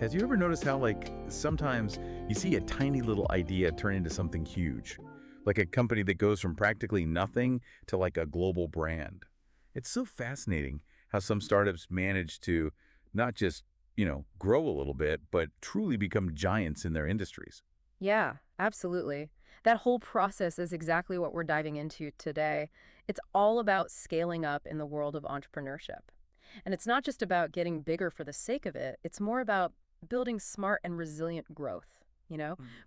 Has you ever noticed how, like, sometimes you see a tiny little idea turn into something huge? Like a company that goes from practically nothing to like a global brand. It's so fascinating how some startups manage to not just, grow a little bit, but truly become giants in their industries. Yeah, absolutely. That whole process is exactly what we're diving into today. It's all about scaling up in the world of entrepreneurship. And it's not just about getting bigger for the sake of it, it's more about building smart and resilient growth,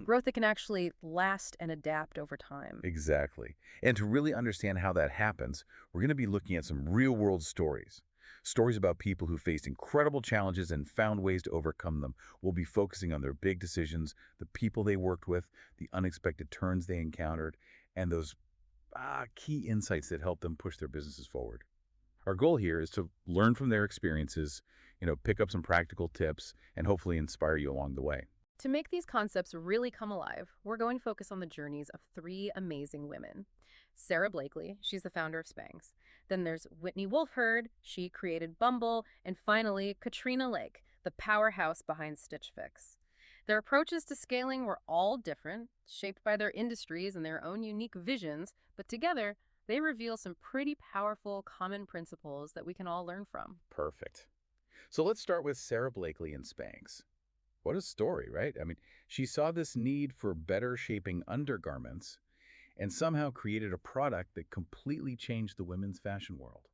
growth that can actually last and adapt over time. Exactly. And to really understand how that happens, we're going to be looking at some real world stories. Stories about people who faced incredible challenges and found ways to overcome them. We'll be focusing on their big decisions, the people they worked with, the unexpected turns they encountered, and those key insights that helped them push their businesses forward. Our goal here is to learn from their experiences, pick up some practical tips, and hopefully inspire you along the way. To make these concepts really come alive, we're going to focus on the journeys of three amazing women. Sarah Blakely, she's the founder of Spanx. Then there's Whitney Wolfhard, she created Bumble. And finally, Katrina Lake, the powerhouse behind Stitch Fix. Their approaches to scaling were all different, shaped by their industries and their own unique visions, but together, they reveal some pretty powerful common principles that we can all learn from. Perfect. So let's start with Sarah Blakely and Spanx. What a story, right? I mean, she saw this need for better shaping undergarments and somehow created a product that completely changed the women's fashion world.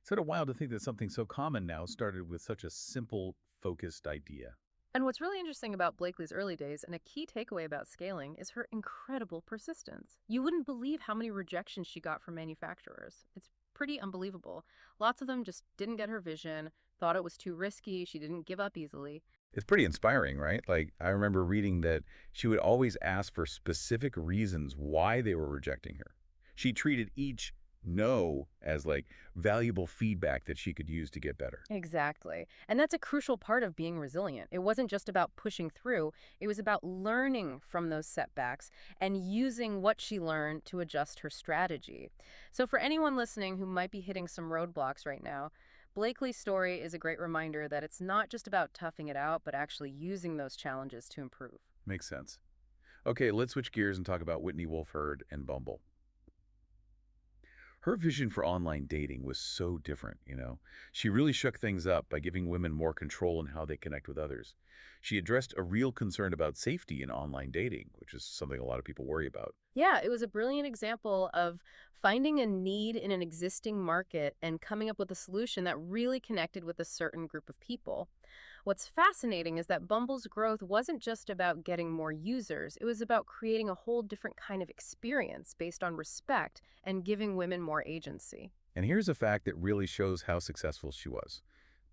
It's sort of wild to think that something so common now started with such a simple, focused idea. And what's really interesting about Blakely's early days and a key takeaway about scaling is her incredible persistence. You wouldn't believe how many rejections she got from manufacturers. It's pretty unbelievable. Lots of them just didn't get her vision, thought it was too risky, she didn't give up easily. It's pretty inspiring, right? Like, I remember reading that she would always ask for specific reasons why they were rejecting her. She treated each no as like valuable feedback that she could use to get better. Exactly. And that's a crucial part of being resilient. It wasn't just about pushing through, it was about learning from those setbacks and using what she learned to adjust her strategy. So, for anyone listening who might be hitting some roadblocks right now, Blakely's story is a great reminder that it's not just about toughing it out, but actually using those challenges to improve. Makes sense. Okay, let's switch gears and talk about Whitney Wolf Herd and Bumble. Her vision for online dating was so different. She really shook things up by giving women more control in how they connect with others. She addressed a real concern about safety in online dating, which is something a lot of people worry about. Yeah, it was a brilliant example of finding a need in an existing market and coming up with a solution that really connected with a certain group of people. What's fascinating is that Bumble's growth wasn't just about getting more users, it was about creating a whole different kind of experience based on respect and giving women more agency. And here's a fact that really shows how successful she was.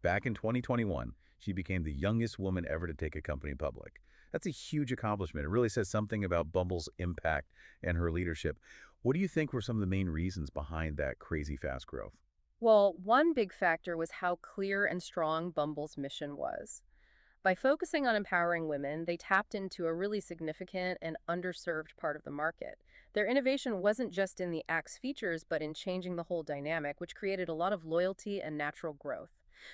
Back in 2021, she became the youngest woman ever to take a company public. That's a huge accomplishment. It really says something about Bumble's impact and her leadership. What do you think were some of the main reasons behind that crazy fast growth? Well, one big factor was how clear and strong Bumble's mission was. By focusing on empowering women, they tapped into a really significant and underserved part of the market. Their innovation wasn't just in the app's features, but in changing the whole dynamic, which created a lot of loyalty and natural growth.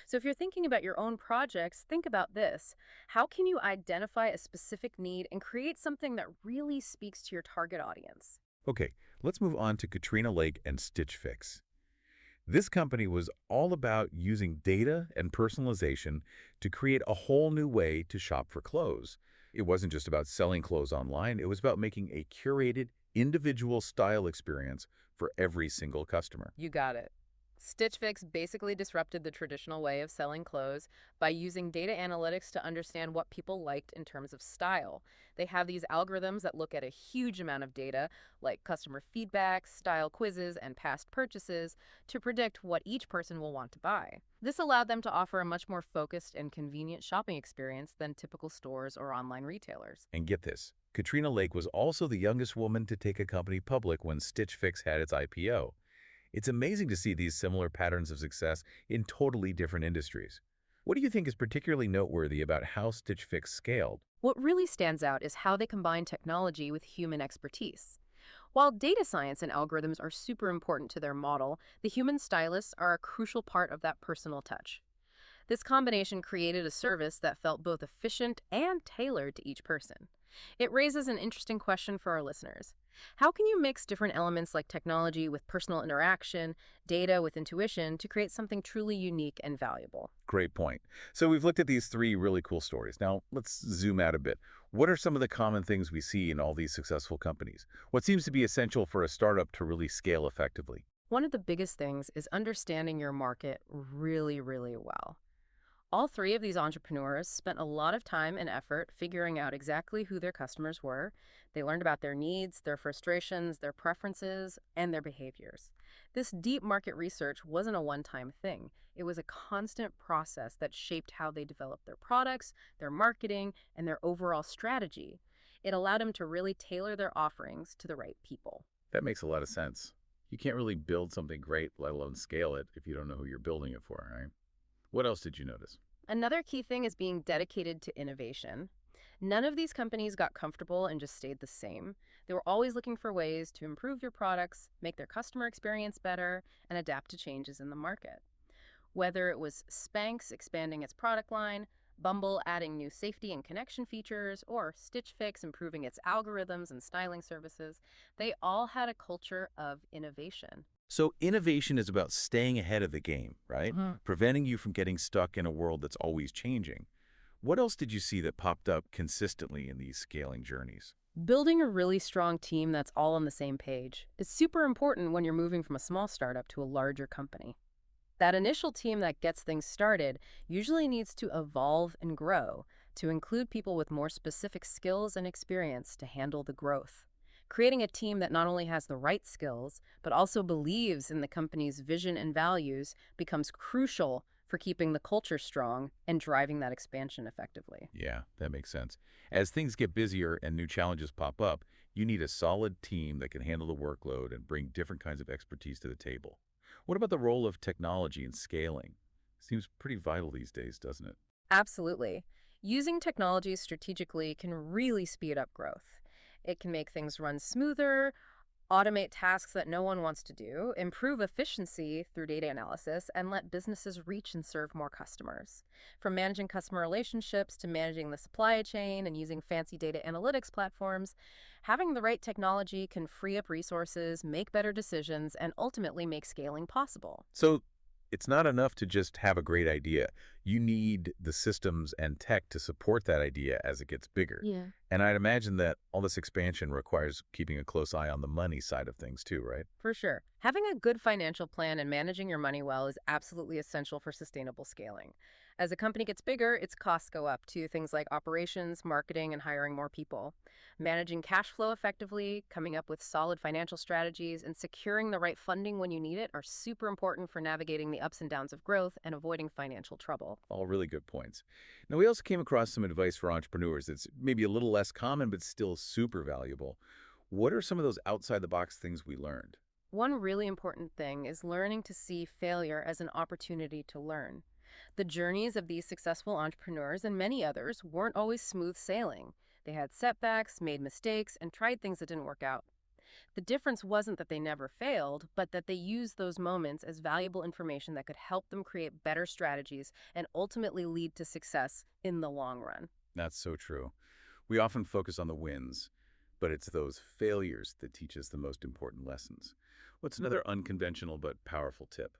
So if you're thinking about your own projects, think about this. How can you identify a specific need and create something that really speaks to your target audience? Okay, let's move on to Katrina Lake and Stitch Fix. This company was all about using data and personalization to create a whole new way to shop for clothes. It wasn't just about selling clothes online, it was about making a curated, individual style experience for every single customer. You got it. Stitch Fix basically disrupted the traditional way of selling clothes by using data analytics to understand what people liked in terms of style. They have these algorithms that look at a huge amount of data, like customer feedback, style quizzes, and past purchases, to predict what each person will want to buy. This allowed them to offer a much more focused and convenient shopping experience than typical stores or online retailers. And get this, Katrina Lake was also the youngest woman to take a company public when Stitch Fix had its IPO. It's amazing to see these similar patterns of success in totally different industries. What do you think is particularly noteworthy about how Stitch Fix scaled? What really stands out is how they combine technology with human expertise. While data science and algorithms are super important to their model, the human stylists are a crucial part of that personal touch. This combination created a service that felt both efficient and tailored to each person. It raises an interesting question for our listeners. How can you mix different elements like technology with personal interaction, data with intuition to create something truly unique and valuable? Great point. So we've looked at these three really cool stories. Now let's zoom out a bit. What are some of the common things we see in all these successful companies? What seems to be essential for a startup to really scale effectively? One of the biggest things is understanding your market really, really well. All three of these entrepreneurs spent a lot of time and effort figuring out exactly who their customers were. They learned about their needs, their frustrations, their preferences, and their behaviors. This deep market research wasn't a one time thing, it was a constant process that shaped how they developed their products, their marketing, and their overall strategy. It allowed them to really tailor their offerings to the right people. That makes a lot of sense. You can't really build something great, let alone scale it, if you don't know who you're building it for, right? What else did you notice? Another key thing is being dedicated to innovation. None of these companies got comfortable and just stayed the same. They were always looking for ways to improve their products, make their customer experience better, and adapt to changes in the market. Whether it was Spanx expanding its product line, Bumble adding new safety and connection features, or Stitch Fix improving its algorithms and styling services, they all had a culture of innovation. So innovation is about staying ahead of the game, right? Preventing you from getting stuck in a world that's always changing. What else did you see that popped up consistently in these scaling journeys? Building a really strong team that's all on the same page is super important when you're moving from a small startup to a larger company. That initial team that gets things started usually needs to evolve and grow to include people with more specific skills and experience to handle the growth. Creating a team that not only has the right skills, but also believes in the company's vision and values becomes crucial for keeping the culture strong and driving that expansion effectively. Yeah, that makes sense. As things get busier and new challenges pop up, you need a solid team that can handle the workload and bring different kinds of expertise to the table. What about the role of technology in scaling? Seems pretty vital these days, doesn't it? Absolutely. Using technology strategically can really speed up growth. It can make things run smoother, automate tasks that no one wants to do, improve efficiency through data analysis, and let businesses reach and serve more customers. From managing customer relationships to managing the supply chain and using fancy data analytics platforms, having the right technology can free up resources, make better decisions, and ultimately make scaling possible. So it's not enough to just have a great idea. You need the systems and tech to support that idea as it gets bigger. Yeah. And I'd imagine that all this expansion requires keeping a close eye on the money side of things too, right? For sure. Having a good financial plan and managing your money well is absolutely essential for sustainable scaling. As a company gets bigger, its costs go up to things like operations, marketing, and hiring more people. Managing cash flow effectively, coming up with solid financial strategies, and securing the right funding when you need it are super important for navigating the ups and downs of growth and avoiding financial trouble. All really good points. Now, we also came across some advice for entrepreneurs that's maybe a little less common, but still super valuable. What are some of those outside the box things we learned? One really important thing is learning to see failure as an opportunity to learn. The journeys of these successful entrepreneurs and many others weren't always smooth sailing. They had setbacks, made mistakes, and tried things that didn't work out. The difference wasn't that they never failed, but that they used those moments as valuable information that could help them create better strategies and ultimately lead to success in the long run. That's so true. We often focus on the wins, but it's those failures that teach us the most important lessons. What's another unconventional but powerful tip?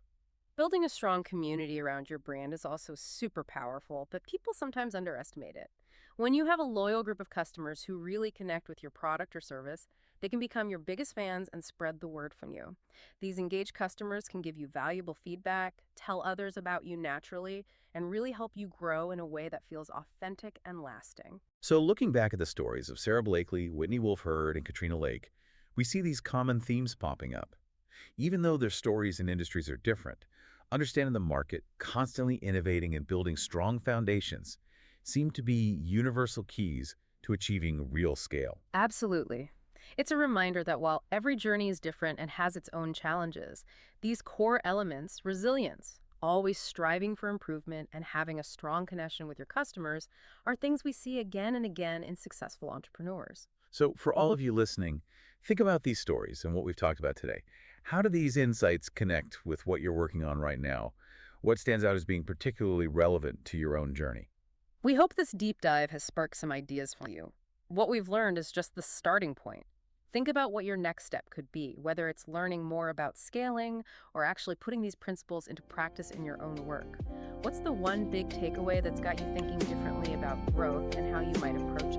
Building a strong community around your brand is also super powerful, but people sometimes underestimate it. When you have a loyal group of customers who really connect with your product or service, they can become your biggest fans and spread the word from you. These engaged customers can give you valuable feedback, tell others about you naturally, and really help you grow in a way that feels authentic and lasting. So looking back at the stories of Sarah Blakely, Whitney Wolf Herd, and Katrina Lake, we see these common themes popping up. Even though their stories and industries are different, understanding the market, constantly innovating and building strong foundations seem to be universal keys to achieving real scale. Absolutely. It's a reminder that while every journey is different and has its own challenges, these core elements, resilience, always striving for improvement, and having a strong connection with your customers, are things we see again and again in successful entrepreneurs. So for all of you listening, think about these stories and what we've talked about today. How do these insights connect with what you're working on right now? What stands out as being particularly relevant to your own journey? We hope this deep dive has sparked some ideas for you. What we've learned is just the starting point. Think about what your next step could be, whether it's learning more about scaling or actually putting these principles into practice in your own work. What's the one big takeaway that's got you thinking differently about growth and how you might approach